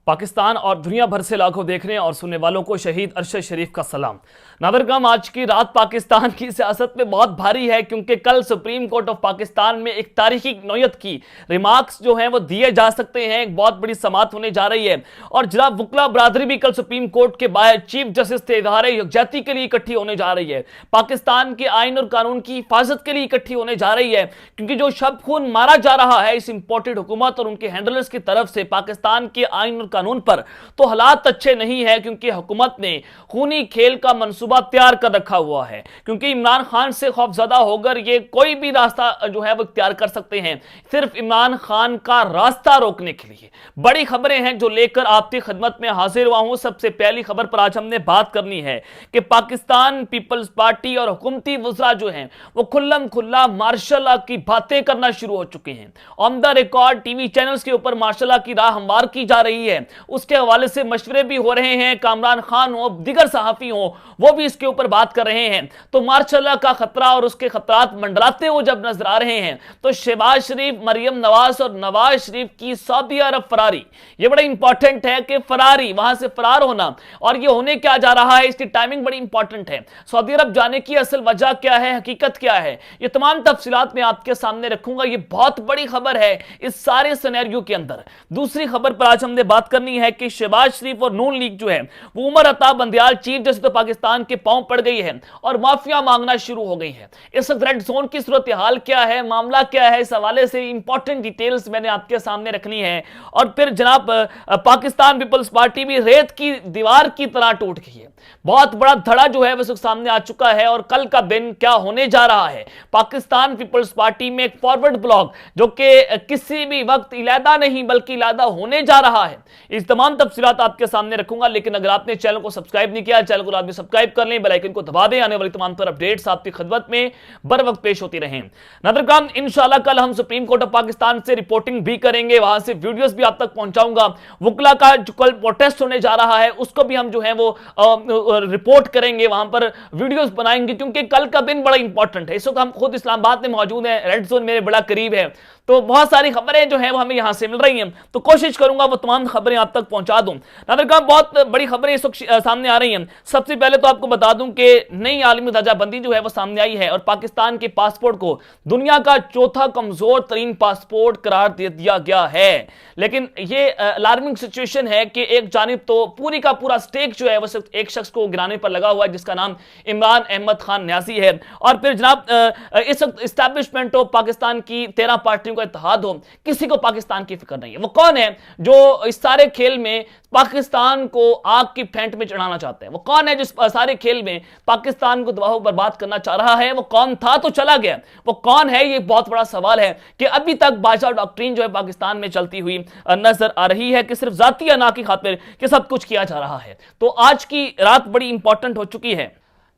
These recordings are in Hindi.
पाकिस्तान और दुनिया भर से लाखों देखने और सुनने वालों को शहीद अरशद शरीफ का सलाम। नादरगम, आज की रात पाकिस्तान की सियासत में बहुत भारी है, क्योंकि कल सुप्रीम कोर्ट ऑफ पाकिस्तान में एक तारीखी नौयत की रिमार्क्स जो हैं वो दिए जा सकते हैं। एक बहुत बड़ी समाअत होने जा रही है और जनाब वकला बरादरी भी कल सुप्रीम कोर्ट के बाहर चीफ जस्टिस से इजहार यकजहती के लिए इकट्ठी होने जा रही है। पाकिस्तान के आइन और कानून की हिफाजत के लिए इकट्ठी होने जा रही है, क्योंकि जो शब खून मारा जा रहा है इस इंपोर्टेड हुकूमत और उनके हैंडलर्स की तरफ से पाकिस्तान के आइन और कानून पर, तो हालात अच्छे नहीं है, क्योंकि हुकूमत ने खूनी खेल का मंसूबा तैयार कर रखा हुआ है। क्योंकि इमरान खान से खौफजदा होकर ये कोई भी रास्ता जो है वो इख्तियार कर सकते हैं, सिर्फ इमरान खान का रास्ता रोकने के लिए। बड़ी खबरें हैं जो लेकर आपकी खिदमत में हाजिर हुआ हूं। सबसे पहली खबर पर आज हमने बात करनी है कि पाकिस्तान पीपल्स पार्टी और हुकूमती वज़रा जो हैं वो खुल्लम खुल्ला मार्शल लॉ की बातें करना शुरू हो चुके हैं। On the record TV channels के ऊपर मार्शल लॉ की राह हमवार की जा रही है, उसके हवाले से मशवरे भी हो रहे हैं। कामरान खान हो, दिगर सहाफी हो, वो भी इसके ऊपर बात कर रहे हैं। तो मार्शल लॉ का खतरा और उसके खतरात मंडराते हुए जब नजर आ रहे हैं, तो शहबाज शरीफ, मरियम नवाज और नवाज शरीफ की सऊदी अरब फरारी, ये बड़ा इंपॉर्टेंट है कि फरारी, वहां से फरार होना, और ये होने क्या जा रहा है, इसकी टाइमिंग बड़ी इंपॉर्टेंट है। सऊदी अरब जाने की असल वजह क्या है, हकीकत क्या है, ये तमाम तफसीलात मैं आपके सामने रखूंगा। ये बहुत बड़ी खबर है इस सारे सिनेरियो के अंदर। दूसरी खबर पर आज हमने बात करनी है कि शहबाज शरीफ और नून लीग जो है वो उमर अता बंदयाल चीफ जस्टिस तो पाकिस्तान के पांव पड़ गई है और माफिया मांगना शुरू हो गई है। इस रेड जोन की सूरत हाल क्या है, मामला क्या है, इस हवाले से इंपॉर्टेंट डिटेल्स मैंने आपके सामने रखनी है। और फिर जनाब पाकिस्तान पीपल्स पार्टी भी रेत की दीवार की तरह टूट गई है। बहुत बड़ा धड़ा जो है वो सामने आ चुका है और कल का दिन क्या होने जा रहा है। पाकिस्तान पीपल्स पार्टी में एक फॉरवर्ड ब्लॉक जो कि किसी भी वक्त इलादा नहीं बल्कि इलादा होने जा रहा है, इस तमाम तफसीलात आपके सामने रखूंगा। लेकिन अगर आपने चैनल को सब्सक्राइब नहीं किया, चैनल को लाजमी सब्सक्राइब कर लें, बेल आइकन को दबा दें, आने वाली तमाम तर अपडेट्स आपकी खिदमत में बर वक्त पेश होती रहें। नादरगम, इंशाल्लाह कल हम सुप्रीम कोर्ट ऑफ पाकिस्तान से रिपोर्टिंग भी करेंगे, वहां से वीडियोस भी आप तक पहुंचाऊंगा। वकला का जो कल प्रोटेस्ट होने जा रहा है उसको भी हम जो है वो रिपोर्ट करेंगे, वहां पर वीडियोस बनाएंगे, क्योंकि कल का दिन बड़ा इंपॉर्टेंट है। इस वक्त हम खुद इस्लामाबाद में मौजूद हैं, रेड जोन मेरे बड़ा करीब है, तो बहुत सारी खबरें जो है वो हमें यहां से मिल रही हैं, तो कोशिश करूंगा वो तमाम खबरें आप तक पहुंचा दूं। नादरगम, बहुत बड़ी खबरें इस वक्त सामने आ रही हैं। सबसे पहले तो आपको बता दूं कि नई आलमी दर्जाबंदी जो है वो सामने आई है और पाकिस्तान के पासपोर्ट को दुनिया का चौथा कमजोर तरीन पासपोर्ट करार दे दिया गया है। लेकिन ये अलार्मिंग सिचुएशन है कि एक जानिब तो पूरी का पूरा स्टेक जो है वो सिर्फ एक शख्स को गिराने पर लगा हुआ है, जिसका नाम इमरान अहमद खान न्यासी है। और फिर जनाब इस वक्त इस्टेब्लिशमेंट ऑफ पाकिस्तान की 13 पार्टियों का इत्तेहाद हो, किसी को पाकिस्तान की फिक्र नहीं है। वो कौन है जो इस सारे खेल में पाकिस्तान को आग की फेंट में चढ़ाना चाहते हैं? वो कौन है जो सारे खेल में पाकिस्तान को तबाह बर्बाद करना चाह रहा है? वो कौन था तो चला गया, वो कौन है? ये बहुत बड़ा सवाल है कि अभी तक बादशाह डॉक्ट्रिन जो है पाकिस्तान में चलती हुई नजर आ रही है कि सिर्फ जाती अना की खातिर कि सब कुछ किया जा रहा है। तो आज की रात बड़ी इंपॉर्टेंट हो चुकी है।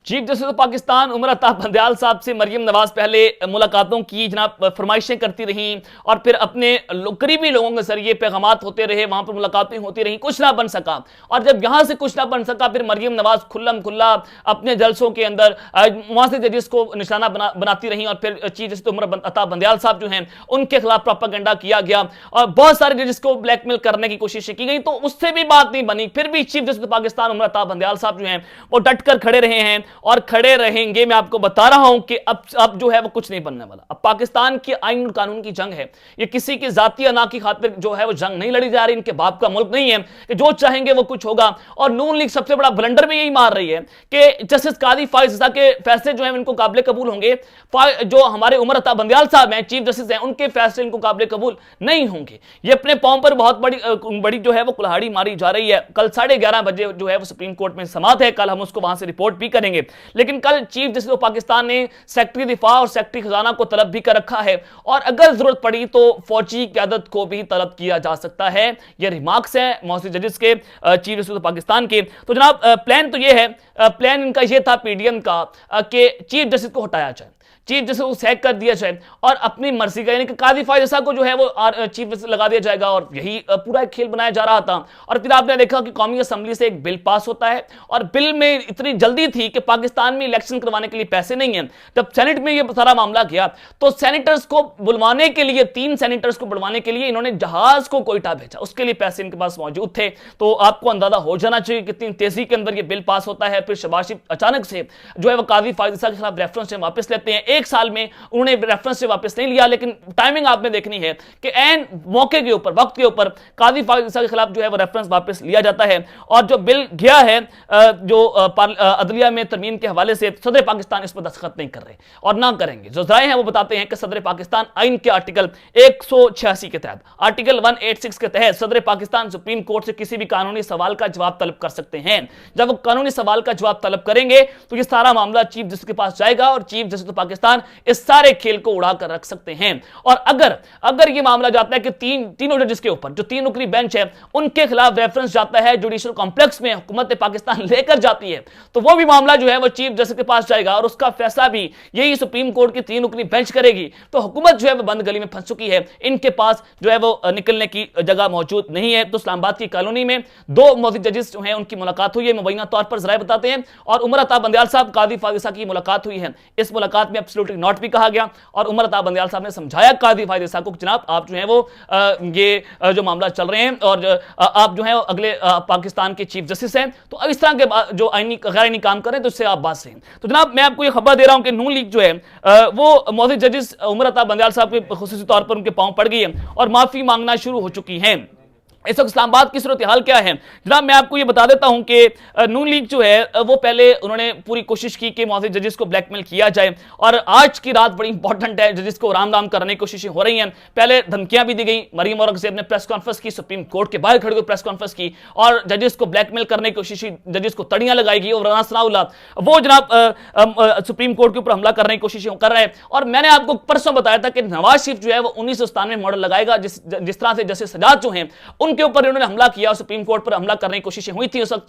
चीफ जस्टिस पाकिस्तान उमर अता बंदयाल साहब से मरियम नवाज पहले मुलाकातों की जनाब फरमाइशें करती रहीं और फिर अपने करीबी लोगों के जरिए पैगामात होते रहे, वहां पर मुलाकातें होती रहीं, कुछ ना बन सका। और जब यहां से कुछ ना बन सका, फिर मरियम नवाज खुल्लम खुल्ला अपने जलसों के अंदर वहां से जजिस को निशाना बनाती रहीं और फिर चीफ जस्टिस उमर अता बंदयाल साहब जो हैं उनके खिलाफ प्रोपेगेंडा किया गया और बहुत सारे जजिस को ब्लैकमेल करने की कोशिश की गई, तो उससे भी बात नहीं बनी। फिर भी चीफ जस्टिस पाकिस्तान उमर अता बंदयाल साहब जो हैं वो डट कर खड़े रहे हैं और खड़े रहेंगे। मैं आपको बता रहा हूं कि अब जो है वो कुछ नहीं बनने वाला। अब पाकिस्तान की आइन और कानून की जंग है, ये किसी की जाती अना की खातिर जो है वो जंग नहीं लड़ी जा रही। इनके बाप का मुल्क नहीं है कि जो चाहेंगे वो कुछ होगा। और नून लीग सबसे बड़ा ब्लंडर में यही मार रही है कि जस्टिस कादी फाइज रज़ा के फैसले जो है इनको काबिल कबूल होंगे, जो हमारे उमर अता बंदयाल साहब हैं चीफ जस्टिस हैं, उनके फैसले इनको काबिल कबूल नहीं होंगे। ये अपने पांव पर बहुत बड़ी जो है वो कुल्हाड़ी मारी जा रही है। कल 11:30 बजे जो है वो सुप्रीम कोर्ट में समाअत है, कल हम उसको वहां से रिपोर्ट भी करेंगे। लेकिन कल चीफ जस्टिस पाकिस्तान ने सेक्रेटरी दिफा और सेक्रेटरी खजाना को तलब भी कर रखा है और अगर जरूरत पड़ी तो फौजी क़यादत को भी तलब किया जा सकता है। ये रिमार्क्स हैं मौजूद जजेस के, चीफ जस्टिस पाकिस्तान के। तो जनाब प्लान तो ये है, प्लान इनका ये था पीडीएम का कि चीफ जस्टिस को हटाया जाए। चीफ जस्टिस को सैक कर दिया जाए और अपनी मर्जी का, यानी कि काजी फायद ईसा को जो है वो चीफ जस्टिस लगा दिया जाएगा, और यही पूरा एक खेल बनाया जा रहा था। और फिर आपने देखा कि कौमी असेंबली से एक बिल पास होता है, और बिल में इतनी जल्दी थी कि पाकिस्तान में इलेक्शन करवाने के लिए पैसे नहीं है। जब सेनेट में यह सारा मामला गया तो सेनेटर्स को बुलवाने के लिए, 3 सेनेटर्स को बुलवाने के लिए इन्होंने जहाज को कोयटा भेजा, उसके लिए पैसे इनके पास मौजूद थे। तो आपको अंदाजा हो जाना चाहिए कितनी तेजी के अंदर यह बिल पास होता है। फिर शहबाज शरीफ अचानक से जो है वो काजी फायद ईसा के खिलाफ रेफरेंस से वापस लेते हैं। एक साल में उन्होंने रेफरेंस से वापस नहीं लिया, लेकिन टाइमिंग आपने देखनी है कि एन मौके के ऊपर, वक्त के ऊपर काजी फायद ईसा के खिलाफ जो है वो रेफरेंस वापस लिया जाता है। और जो बिल गया है जो अदलिया में तरमीम के हवाले से, सदर पाकिस्तान इस पर दस्तखत नहीं कर रहे और ना करेंगे। जो जराए हैं वो बताते हैं कि सदर पाकिस्तान आइन के आर्टिकल 186 के तहत, आर्टिकल 186 के तहत सदर पाकिस्तान सुप्रीम कोर्ट से किसी भी कानूनी सवाल का जवाब तलब कर सकते हैं। जब वो कानूनी सवाल का जवाब तलब करेंगे तो ये सारा मामला चीफ जस्टिस के पास जाएगा और चीफ जस्टिस पाकिस्तान इस सारे खेल को उड़ा कर रख सकते हैं। और अगर ये मामला जाता है कि तीनों जजेस के ऊपर, जो 3 रुकनी बेंच है, उनके खिलाफ रेफरेंस जाता है जुडिशियल कॉम्प्लेक्स में, हुकूमत पाकिस्तान लेकर जाती है, तो वो भी मामला जो है वो चीफ जस्टिस के पास जाएगा और उसका फैसला भी यही सुप्रीम कोर्ट की 3 रुकनी बेंच करेगी। तो हुकूमत जो है वो बंद गली में फंस चुकी है, इनके पास जो है वो निकलने की जगह मौजूद नहीं है। तो इस्लामाबाद की कॉलोनी में 2 मौजूद जजेस जो हैं उनकी मुलाकात हुई है, मुबैना तौर पर जराए बताते हैं। और उमर अता बंदियाल साहब, काजी फायद ईसा की मुलाकात हुई है। इस मुलाकात में एब्सोल्युटली नॉट भी कहा गया और उमर अता बंदियाल साहब ने समझाया काजी फायद ईसा को, जनाब आप जो है वो ये जो मामला चल रहे हैं और आप जो है अगले पाकिस्तान के चीफ जस्टिस हैं, तो अब इस तरह के जो गैर आईनी काम करें तो इससे आप बात से। तो जनाब मैं आपको ये खबर दे रहा हूं कि नून लीग जो है वो मौजूद जजेस उमर अता बंदियाल साहब के खुसूसी तौर पर उनके पांव पड़ गई है और माफी मांगना शुरू हो चुकी है। इस वक्त इस्लामाबाद की सूरत हाल क्या है जनाब, मैं आपको ये बता देता हूं कि नून लीग जो है वो पहले उन्होंने पूरी कोशिश की कि मौजूद जजेस को ब्लैकमेल किया जाए, और आज की रात बड़ी इंपॉर्टेंट है, जजेस को राम राम करने की कोशिशें हो रही हैं। पहले धमकियां भी दी गई, मरियम औरंगजेब ने प्रेस कॉन्फ्रेंस की, सुप्रीम कोर्ट के बाहर खड़े हुए प्रेस कॉन्फ्रेंस की और जजेस को ब्लैकमेल करने की कोशिश, जजेस को तड़ियां लगाएगी और राना सनाउल्लाह वो जनाब सुप्रीम कोर्ट के ऊपर हमला करने की कोशिशें कर रहे हैं। और मैंने आपको परसों बताया था कि नवाज शरीफ जो है वो 1997 में मॉडल लगाएगा, जिस तरह से जस्टिस सजाद जो हैं उनके ऊपर उन्होंने हमला किया, सुप्रीम कोर्ट पर हमला करने की कोशिशें हुई थी। उस वक्त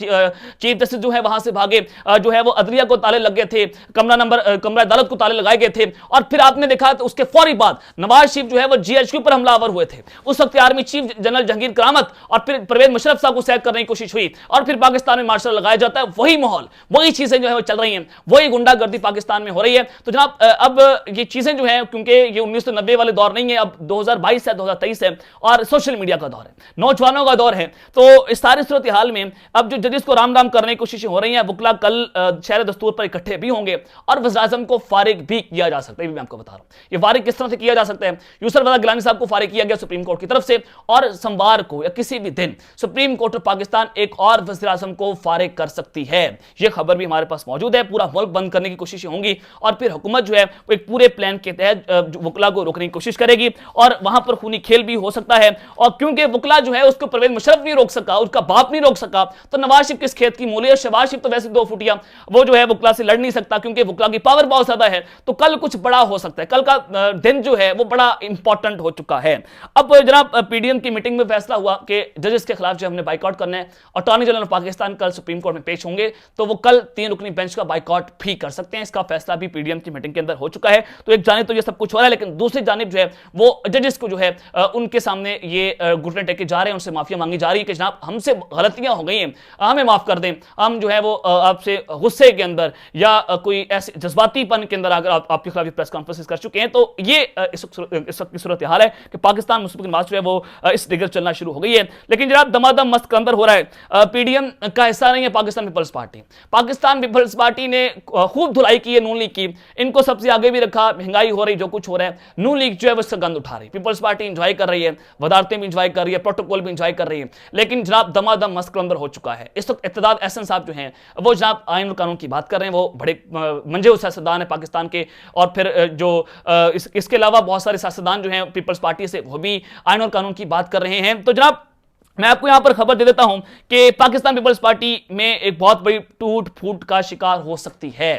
चीफ जस्टिस जो है वहां से भागे, जो है वो अदलिया को ताले लग गए थे, कमरा अदालत को ताले लगाए गए थे। और फिर आपने देखा तो उसके फौरी बाद नवाज शरीफ जो है वो जीएचक्यू पर हमलावर हुए थे। उस वक्त आर्मी चीफ जनरल जहांगीर करामत और फिर परवेज मुशर्रफ साहब को सैक करने की कोशिश हुई और फिर पाकिस्तान में मार्शल लगाया जाता है। वही माहौल, वही चीजें जो है वो चल रही हैं, वही गुंडागर्दी पाकिस्तान में हो रही है। तो जनाब अब ये चीजें जो है, क्योंकि ये 1990 वाले दौर नहीं है, अब 2022 है, 2023 है और सोशल मीडिया का दौर है, नौजवानों का दौर है। तो इस सारी सूरत हाल में अब जो जजेस को राम राम करने की कोशिशें हो रही हैं, वकला कल शहर दस्तूर पर इकट्ठे भी होंगे और वज़ीर-ए-आज़म को फारिग भी किया जा सकता है। मैं आपको बता रहा हूं ये फारिग किस तरह से किया जा सकता है। यूसुफ रज़ा गिलानी साहब को फारिग किया गया सुप्रीम कोर्ट की तरफ से, और सोमवार को या किसी भी दिन सुप्रीम कोर्ट ऑफ पाकिस्तान एक और वज़ीर-ए-आज़म को फारिग कर सकती है। यह खबर भी हमारे पास मौजूद है। पूरा मुल्क बंद करने की कोशिशें होंगी और फिर हुकूमत जो है वो एक पूरे प्लान के तहत वकला को रोकने की कोशिश करेगी और वहां पर खूनी खेल भी हो सकता है। और क्योंकि वकला जो है उसको परवेज मुशर्रफ नहीं रोक सका, उसका बाप नहीं रोक सका, तो नवाज शरीफ किस खेत की मूली। और शहबाज शरीफ तो वैसे 2 फुटिया, वो जो है वकला से लड़ नहीं सकता क्योंकि वकला की पावर बहुत ज्यादा है। तो कल कुछ बड़ा हो सकता है, कल का दिन जो है वो बड़ा इंपॉर्टेंट हो चुका है। अब जनाब पीडीएम की मीटिंग में फैसला हुआ कि जजेस के खिलाफ जो हमने बाइकआउट करना है। अटॉर्नी जनरल ऑफ पाकिस्तान कल सुप्रीम कोर्ट में पेश होंगे, तो वो कल 3 रुकनी बेंच का बाइकआउट भी कर सकते हैं। इसका फैसला भी पीडीएम की मीटिंग के अंदर हो चुका है। तो एक जानिब तो ये सब कुछ हो रहा है, लेकिन दूसरी जानिब जो है वो जजेस को जो है उनके सामने ये घुटने टेके जा रहे हैं, उनसे माफिया मांगी जा रही है कि जनाब हमसे गलतियां हो गई हैं, हमें माफ कर दें। हम जो है वो आपसे गुस्से के अंदर या कोई ऐसे जज्बातीपन के अंदर अगर आपके खिलाफ प्रेस कॉन्फ्रेंस कर चुके हैं, तो ये इस वक्त की सूरत हाल है कि पाकिस्तान मुस्लिम लीग जो है वो इस दिगर चलना शुरू हो गई है। लेकिन जनाब दमादम मस्त अंदर हो रहा है। पीडीएम का हिस्सा नहीं है पाकिस्तान पीपल्स पार्टी। पाकिस्तान पीपल्स पार्टी ने खूब धुलाई की है नून लीग की, इनको सबसे आगे भी रखा। महंगाई हो रही, जो कुछ हो रहा है, नून लीग जो है वो इससे गंद उठा रही। पीपल्स पार्टी इंजॉय कर रही है, वदारतें भी इंजॉय कर रही है, प्रोटोकॉल भी इंजॉय कर रही है। लेकिन जनाब दमादम मस्त अंदर हो चुका है। इस वक्त इत्तेदाद एहसन साहब जो हैं वो जनाब आइन और कानून की बात कर रहे हैं, वो बड़े मंजे सियासतदान है पाकिस्तान के। और फिर जो इसके अलावा बहुत सारे सियासतदान जो हैं पीपल्स पार्टी से, वो भी आइन और कानून की बात कर रहे हैं। तो जनाब मैं आपको यहां पर खबर दे देता हूं कि पाकिस्तान पीपल्स पार्टी में एक बहुत बड़ी टूट फूट का शिकार हो सकती है।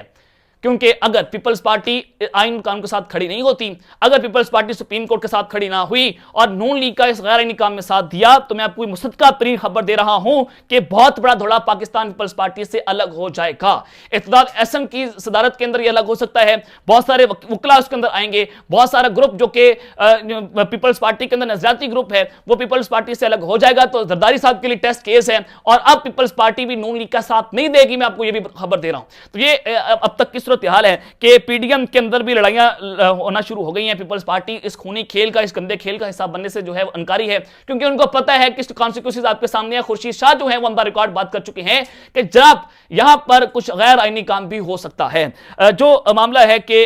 क्योंकि अगर पीपल्स पार्टी आइन कानून के साथ खड़ी नहीं होती, अगर पीपल्स पार्टी सुप्रीम कोर्ट के साथ खड़ी ना हुई और नून लीग का इस गैर आइनी काम में साथ दिया, तो मैं आपको मुसद्दका तरीन खबर दे रहा हूं कि बहुत बड़ा धड़ा पाकिस्तान पीपल्स पार्टी से अलग हो जाएगा। इक़्तिदार एहसन की सदारत के अंदर यह अलग हो सकता है, बहुत सारे वकला उसके अंदर आएंगे, बहुत सारा ग्रुप जो कि पीपल्स पार्टी के अंदर नजरियाती ग्रुप है वो पीपल्स पार्टी से अलग हो जाएगा। तो जरदारी साहब के लिए टेस्ट केस है और अब पीपल्स पार्टी भी नून लीग का साथ नहीं देगी, मैं आपको यह भी खबर दे रहा हूं। तो ये अब तक की सूरत हाल है कि पीडीएम के अंदर भी लड़ाइयां होना शुरू हो गई हैं। पीपल्स पार्टी इस खूनी खेल का, इस गंदे खेल का हिस्सा बनने से जो है इनकारी है, क्योंकि उनको पता है कि कॉन्सिक्वेंसेस आपके सामने है। खुर्शीद शाह जो है वो ऑन द रिकॉर्ड बात कर चुके हैं कि जनाब यहां पर कुछ गैर आईनी काम भी हो सकता है। जो मामला है कि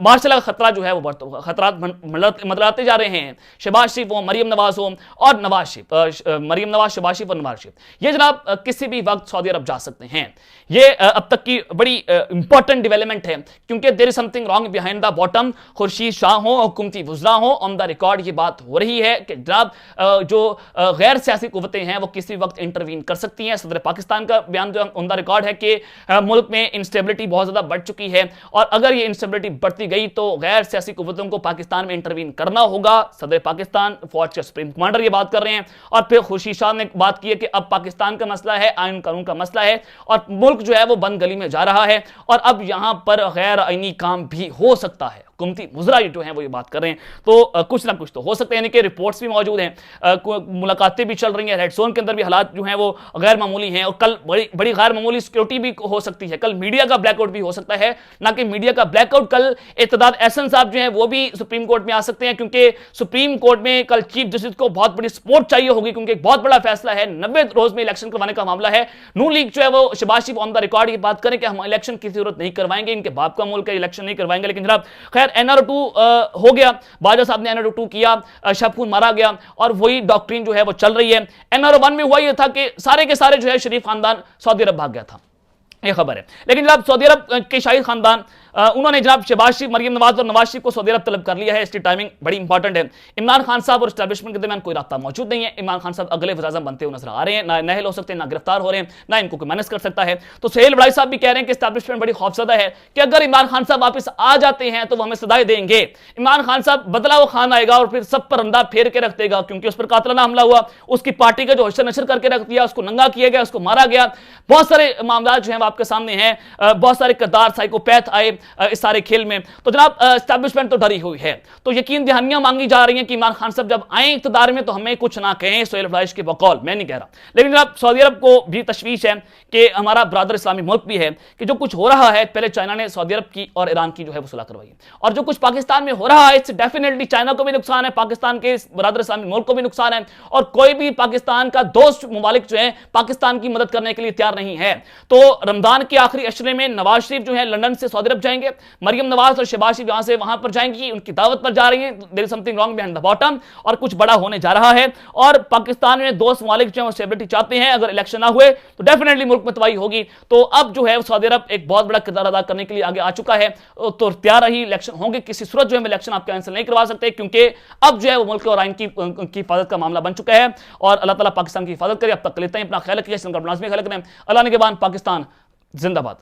मार्शल का खतरा जो है वो खतरा मंडराते जा रहे हैं। शहबाज शरीफ हो, मरियम नवाज हो और नवाज शरीफ, मरियम नवाज, शहबाज शरीफ और नवाज शरीफ, ये जनाब किसी भी वक्त सऊदी अरब जा सकते हैं। ये अब तक की बड़ी इंपॉर्टेंट डेवलपमेंट है, क्योंकि there is something wrong behind the bottom. Khursheed Shah हो, हुकूमती वुज़रा हो, ऑन द रिकॉर्ड ये बात हो रही है कि जनाब जो गैर सियासी कुव्वतें हैं वो किसी वक्त इंटरवीन कर सकती हैं। सदर पाकिस्तान का बयान जो ऑन द रिकॉर्ड है कि मुल्क में इंस्टेबिलिटी बहुत ज्यादा बढ़ चुकी है और अगर ये इंस्टेबिलिटी बढ़ती गई तो गैर सियासी कुव्वतों को पाकिस्तान में इंटरवीन करना होगा। सदर पाकिस्तान, फौज के सुप्रीम कमांडर ये बात कर रहे हैं। और फिर खुर्शीद शाह ने बात की है कि अब पाकिस्तान का मसला है, आइन कानून का मसला है और मुल्क जो है वो बंद गली में जा रहा है और अब यहां पर गैर आईनी काम भी हो सकता है। हुकूमती मुज़रा जो हैं वो ये बात कर रहे हैं, तो कुछ ना कुछ तो हो सकता है। यानी कि रिपोर्ट्स भी मौजूद हैं, मुलाकातें भी चल रही हैं, रेड जोन के अंदर भी हालात जो हैं वो गैर मामूली हैं और कल बड़ी गैर मामूली सिक्योरिटी भी हो सकती है। कल मीडिया का ब्लैकआउट भी हो सकता है, ना कि मीडिया का ब्लैकआउट। कल इक़्तिदार एहसन साहब जो हैं वो भी सुप्रीम कोर्ट में आ सकते हैं, क्योंकि सुप्रीम कोर्ट में कल चीफ जस्टिस को बहुत बड़ी सपोर्ट चाहिए होगी, क्योंकि एक बहुत बड़ा फैसला है, 90 रोज में इलेक्शन करवाने का मामला है। नून लीग जो है वो शहबाज शरीफ ऑन द रिकॉर्ड ये बात करें कि हम इलेक्शन की जरूरत नहीं करवाएंगे, इनके बाप का मुल्क है, इलेक्शन नहीं करवाएंगे। लेकिन जनाब खैर NR2 हो गया, बाजा साहब ने NR2 किया, शबखून मारा गया और वही डॉक्ट्रिन जो है वो चल रही है। NR1 में हुआ ये था कि सारे के सारे जो है शरीफ खानदान सऊदी अरब भाग गया था, ये खबर है। लेकिन जनाब सऊदी अरब के शाही खानदान उन्होंने जनाब शहबाज शरीफ, मरियम नवाज और नवाज शरीफ को सऊदी अरब तलब कर लिया है। इसकी टाइमिंग बड़ी इंपॉर्टेंट है। इमरान खान साहब और एस्टैब्लिशमेंट के दरमियान कोई रास्ता मौजूद नहीं है। इमरान खान साहब अगले वज़ीर-ए-आज़म बनते हुए नजर आ रहे हैं, ना नहल हो सकते हैं, ना गिरफ्तार हो रहे हैं, ना इनको कोई मैनेज कर सकता है। तो सुहेल बड़ाई साहब भी कह रहे हैं कि एस्टैब्लिशमेंट बड़ी खौफजदा है कि अगर इमरान खान साहब वापस आ जाते हैं तो वो हमें सदाएं देंगे। इमरान खान साहब बदला वो खान आएगा और फिर सब पर अंधा फेर के रख देगा, क्योंकि उस पर कातलाना हमला हुआ, उसकी पार्टी का जो हशर नशर करके रख दिया, उसको नंगा किया गया, उसको मारा गया। बहुत सारे मामला जो हैं आपके सामने हैं, बहुत सारे किरदार साइकोपैथ आए इस सारे खेल में। तो जनाब एस्टैब्लिशमेंट तो डरी हुई है, तो यकीन दहानियां मांगी जा रही हैं कि इमरान खान साहब जब आए इक़्तिदार में तो हमें कुछ ना कहें। सुहेल फराइश के बकौल, मैं नहीं कह रहा, लेकिन जनाब सऊदी अरब को भी तशवीश है कि हमारा ब्रादर इस्लामी मुल्क भी है कि जो कुछ हो रहा है, पहले चाइना ने सऊदी अरब की और ईरान की जो है वो सुलह करवाई, और जो कुछ पाकिस्तान में हो रहा है इससे डेफिनेटली चाइना को भी नुकसान है, पाकिस्तान के ब्रादर इस्लामी मुल्क को भी नुकसान है, और कोई भी पाकिस्तान का दोस्त ममालिक जो है पाकिस्तान की मदद करने के लिए तैयार नहीं है। तो रमजान के आखिरी अशरे में नवाज शरीफ जो है लंदन से सऊदी अरब जाएंगे, मरियम नवाज और शहबाज शरीफ यहां से वहां पर जाएंगी, उनकी दावत पर जा रही हैं। There is something wrong behind the bottom, और कुछ बड़ा होने जा रहा है। और पाकिस्तान में दोस्त ममालिक जो है स्टेबिलिटी चाहते हैं, अगर इलेक्शन ना हुए तो डेफिनेटली मुल्क में तबाही होगी। तो अब जो है सऊदी अरब एक बहुत बड़ा किरदार अदा करने के लिए आगे आ चुका है, तो तैयार रही, इलेक्शन होंगे। किसी सूरत जो है इलेक्शन आप कैंसिल नहीं करवा सकते, क्योंकि अब जो है वो मुल्क और आइन की हिफाजत का मामला बन चुका है, और अल्लाह ताला पाकिस्तान की हिफाजत करे। अब तक लेते हैं, अपना ख्याल रखिए, ख्याल करें। अल्लाह ने के बाद पाकिस्तान जिंदाबाद।